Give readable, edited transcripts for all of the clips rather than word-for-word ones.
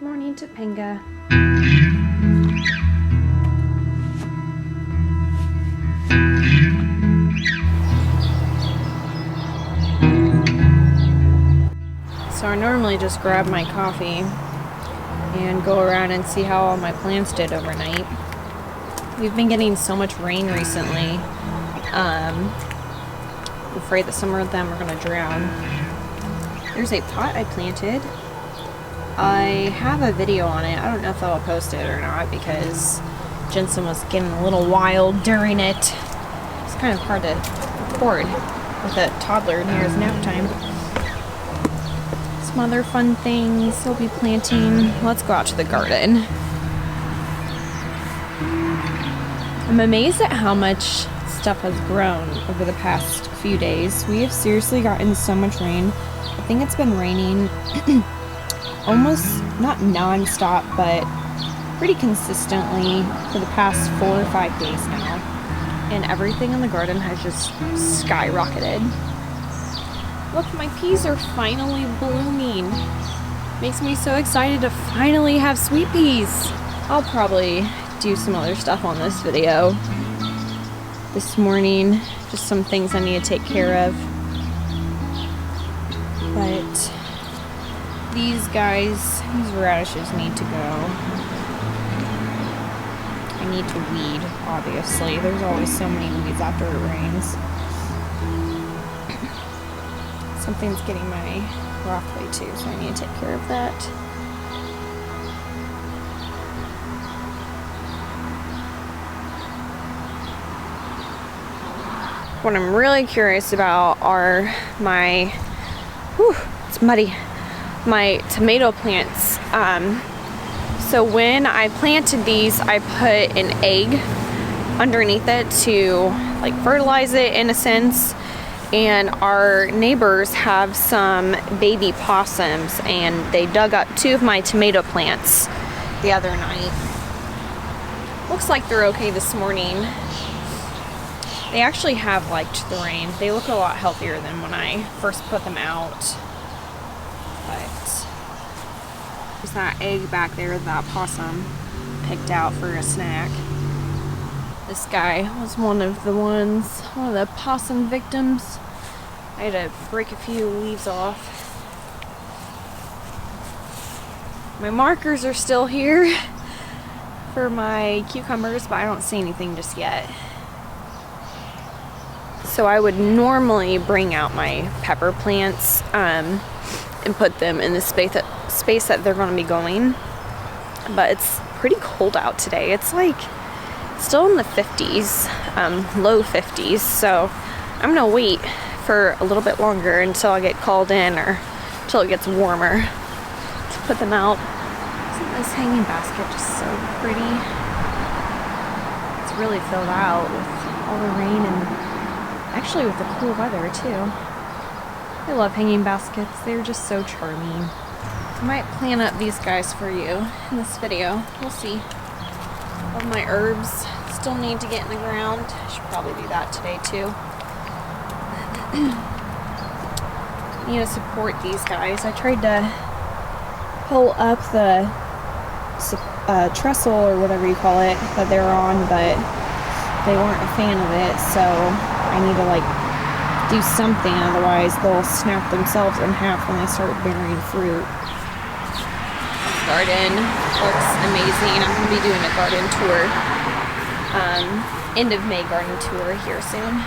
Morning, Topanga. So I normally just grab my coffee and go around and see how all my plants did overnight. We've been getting so much rain recently. I'm afraid that some of them are going to drown. There's a pot I planted. I have a video on it. I don't know if I'll post it or not because Jensen was getting a little wild during it. It's kind of hard to record with a toddler near his nap time. Some other fun things he'll be planting. Let's go out to the garden. I'm amazed at how much stuff has grown over the past few days. We have seriously gotten so much rain. I think it's been raining almost not non-stop, but pretty consistently for the past 4 or 5 days now. And everything in the garden has just skyrocketed. Look, my peas are finally blooming. Makes me so excited to finally have sweet peas. I'll probably do some other stuff on this video this morning. Just some things I need to take care of. But these radishes need to go. I need to weed, obviously. There's always so many weeds after it rains. Something's getting my broccoli too, so I need to take care of that. What I'm really curious about are my, it's muddy, my tomato plants. So when I planted these, I put an egg underneath it to like fertilize it in a sense. And our neighbors have some baby possums and they dug up 2 of my tomato plants the other night. Looks like they're okay this morning. They actually have liked the rain. They look a lot healthier than when I first put them out. But there's that egg back there that possum picked out for a snack. This guy was one of the possum victims. I had to break a few leaves off. My markers are still here for my cucumbers, but I don't see anything just yet. So I would normally bring out my pepper plants and put them in the space that they're going to be going. But it's pretty cold out today. It's like still in the 50s, low 50s. So I'm going to wait for a little bit longer until I get called in or until it gets warmer to put them out. Isn't this hanging basket just so pretty? It's really filled out with all the rain and actually with the cool weather too. I love hanging baskets. They're just so charming. I might plant up these guys for you in this video. We'll see. All my herbs still need to get in the ground. I should probably do that today too. Need to support these guys. I tried to pull up the trestle or whatever you call it that they're on, but they weren't a fan of it, so I need to like do something, otherwise they'll snap themselves in half when they start bearing fruit. This garden looks amazing. I'm going to be doing a garden tour, end of May garden tour here soon.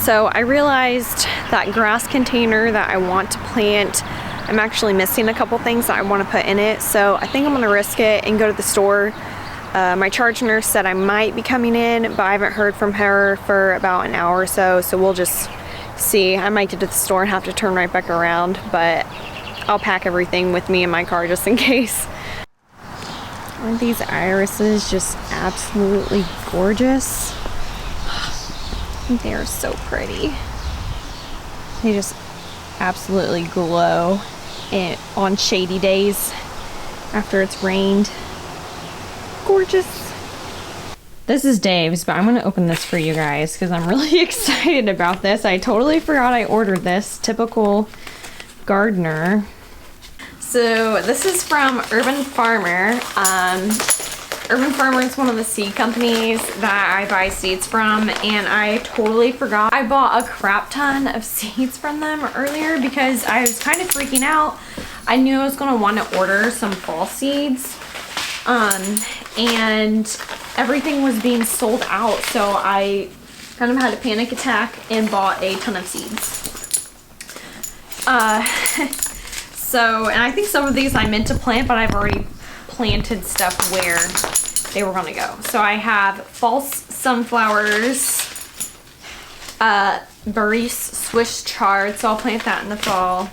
So I realized that grass container that I want to plant, I'm actually missing a couple things that I want to put in it. So I think I'm going to risk it and go to the store. My charge nurse said I might be coming in, but I haven't heard from her for about an hour or so. So we'll just see. I might get to the store and have to turn right back around, but I'll pack everything with me in my car just in case. Aren't these irises just absolutely gorgeous? They are so pretty. They just absolutely glow on shady days after it's rained. Gorgeous. This is Dave's, but I'm going to open this for you guys because I'm really excited about this. I totally forgot I ordered this. Typical gardener. So this is from Urban Farmer. Urban Farmer is one of the seed companies that I buy seeds from, and I totally forgot. I bought a crap ton of seeds from them earlier because I was kind of freaking out. I knew I was going to want to order some fall seeds, and everything was being sold out, so I kind of had a panic attack and bought a ton of seeds. And I think some of these I meant to plant, but I've already planted stuff where they were gonna go. So I have false sunflowers, Baris Swiss chard, so I'll plant that in the fall.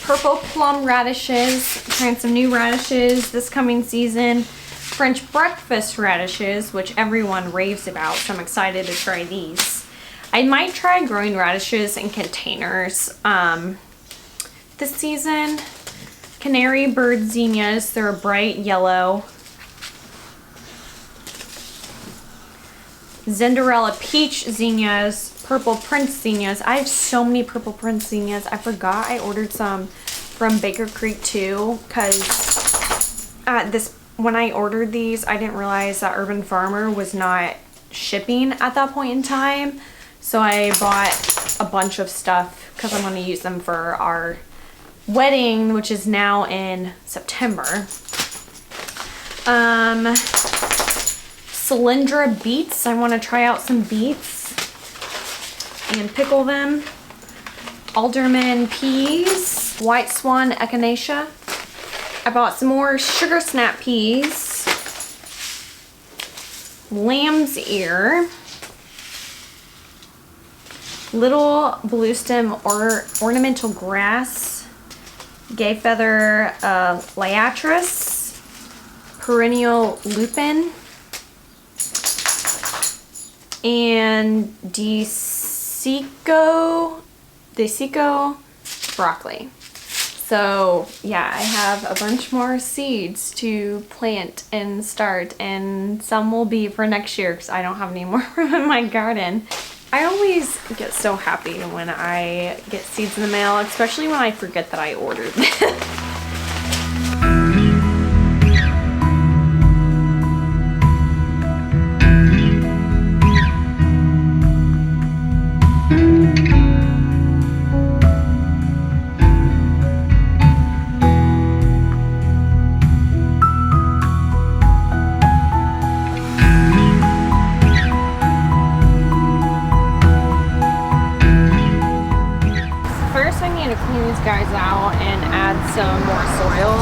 Purple plum radishes, plant some new radishes this coming season. French breakfast radishes, which everyone raves about, so I'm excited to try these. I might try growing radishes in containers this season. Canary bird zinnias, they're a bright yellow. Zinderella peach zinnias, purple prince zinnias. I have so many purple prince zinnias. I forgot I ordered some from Baker Creek too, because when I ordered these, I didn't realize that Urban Farmer was not shipping at that point in time. So I bought a bunch of stuff because I'm going to use them for our wedding, which is now in September. Cylindra beets. I want to try out some beets and pickle them. Alderman peas. White swan echinacea. I bought some more sugar snap peas. Lamb's ear. Little blue stem ornamental grass. Gay feather liatris. Perennial lupin. And desico broccoli. So yeah, I have a bunch more seeds to plant and start, and some will be for next year because I don't have any more room in my garden. I always get so happy when I get seeds in the mail, especially when I forget that I ordered them. Guys out and add some more soil.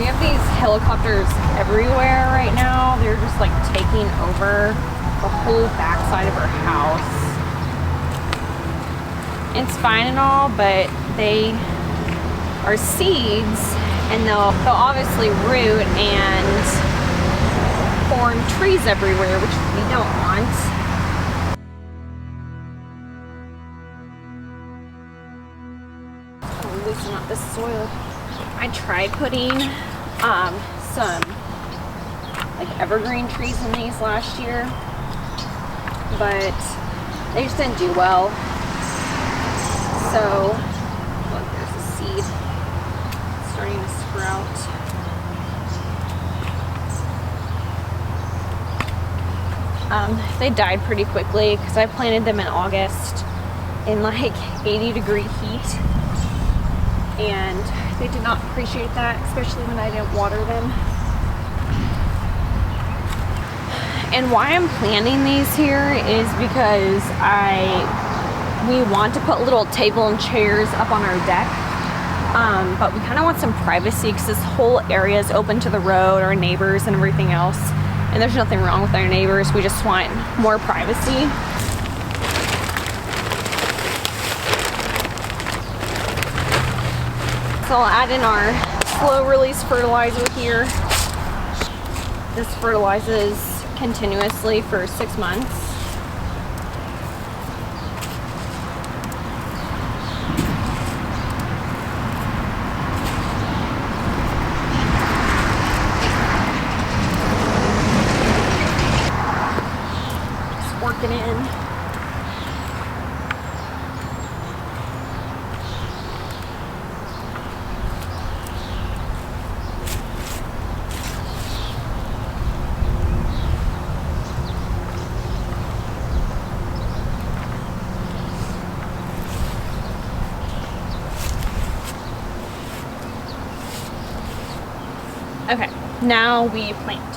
We have these helicopters everywhere right now. They're just like taking over the whole backside of our house. It's fine and all, but they are seeds, and they'll obviously root and form trees everywhere, which we don't want. Loosen up the soil. I tried putting some like evergreen trees in these last year, but they just didn't do well. So look, there's a seed starting to sprout. They died pretty quickly because I planted them in August in like 80-degree heat. And they did not appreciate that, especially when I didn't water them. And why I'm planting these here is because we want to put little table and chairs up on our deck, but we kind of want some privacy because this whole area is open to the road, our neighbors and everything else, and there's nothing wrong with our neighbors. We just want more privacy. So I'll add in our slow release fertilizer here. This fertilizes continuously for 6 months. Just work it in. Okay, now we plant.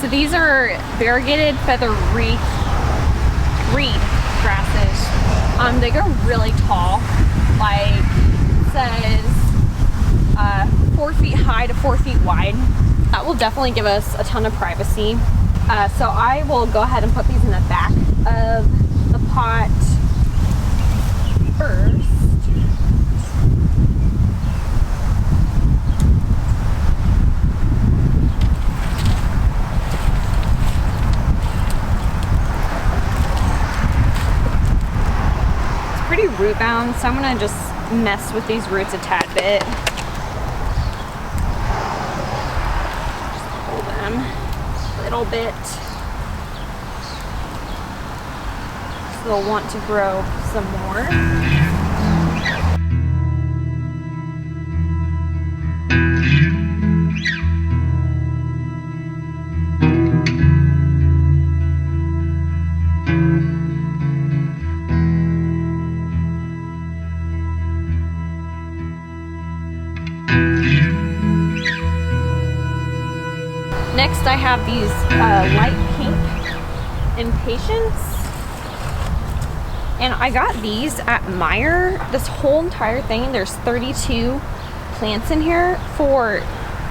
So these are variegated feather reed grasses. They grow really tall, like it says 4 feet high to 4 feet wide. That will definitely give us a ton of privacy. So I will go ahead and put these in the back of the pot first. Pretty root bound, so I'm gonna just mess with these roots a tad bit. Just pull them a little bit. So they'll want to grow some more. Next, I have these light pink impatiens, and I got these at Meijer. This whole entire thing, there's 32 plants in here for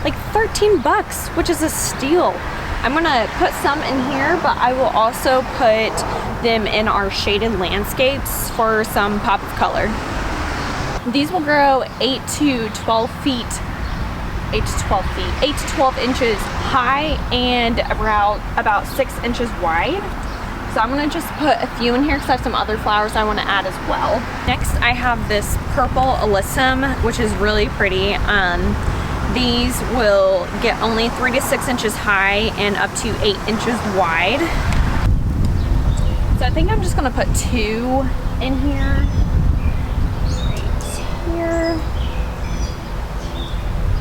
like 13 bucks, which is a steal. I'm gonna put some in here, but I will also put them in our shaded landscapes for some pop of color. These will grow 8 to 12 feet. 8 to 12 inches high and about 6 inches wide. So I'm gonna just put a few in here because I have some other flowers I want to add as well. Next, I have this purple alyssum, which is really pretty. These will get only 3 to 6 inches high and up to 8 inches wide. So I think I'm just gonna put 2 in here. Right here.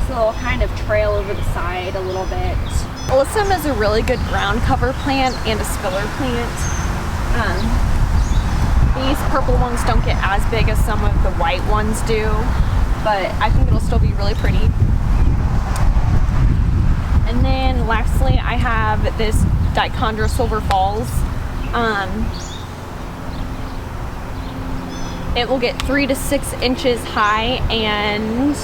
They'll kind of trail over the side a little bit. Alyssum is a really good ground cover plant and a spiller plant. These purple ones don't get as big as some of the white ones do, but I think it'll still be really pretty. And then lastly, I have this Dichondra Silver Falls. It will get 3 to 6 inches high and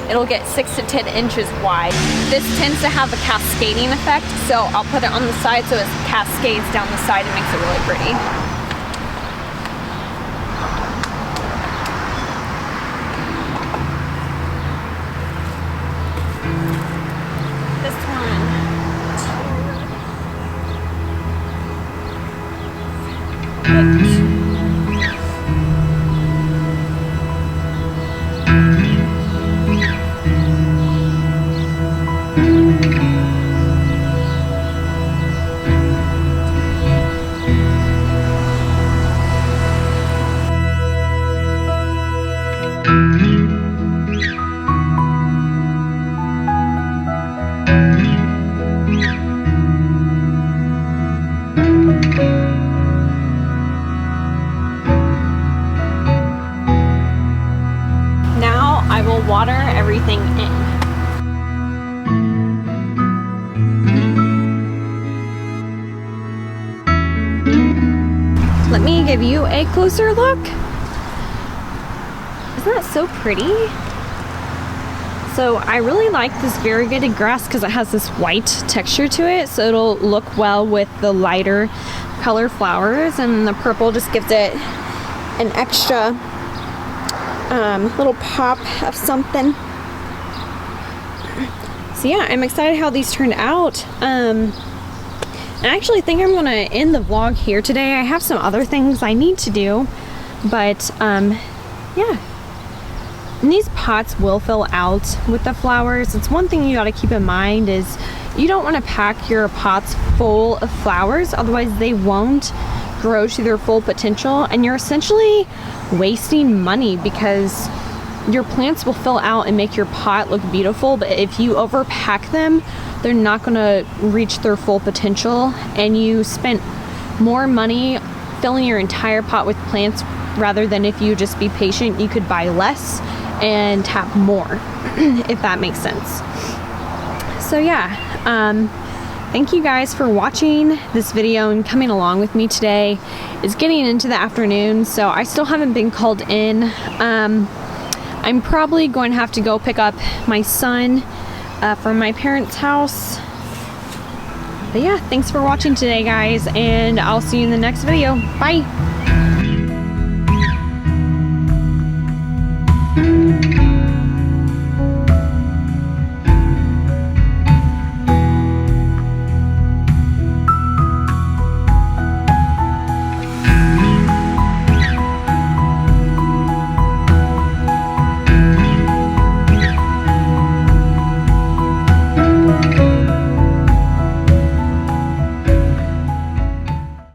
it'll get 6 to 10 inches wide. This tends to have a cascading effect, so I'll put it on the side so it cascades down the side and makes it really pretty. This one, 2. Now I will water everything in. Let me give you a closer look. Isn't that so pretty? So I really like this variegated grass because it has this white texture to it, so it'll look well with the lighter color flowers, and the purple just gives it an extra little pop of something. So yeah, I'm excited how these turned out. I actually think I'm gonna end the vlog here today. I have some other things I need to do, but yeah. And these pots will fill out with the flowers. It's one thing you gotta keep in mind is you don't wanna pack your pots full of flowers, otherwise they won't grow to their full potential, and you're essentially wasting money because your plants will fill out and make your pot look beautiful, but if you overpack them, they're not gonna reach their full potential, and you spent more money filling your entire pot with plants rather than if you just be patient, you could buy less and have more, if that makes sense. So yeah, thank you guys for watching this video and coming along with me today. It's getting into the afternoon, so I still haven't been called in. I'm probably going to have to go pick up my son from my parents' house. But yeah, thanks for watching today, guys, and I'll see you in the next video. Bye!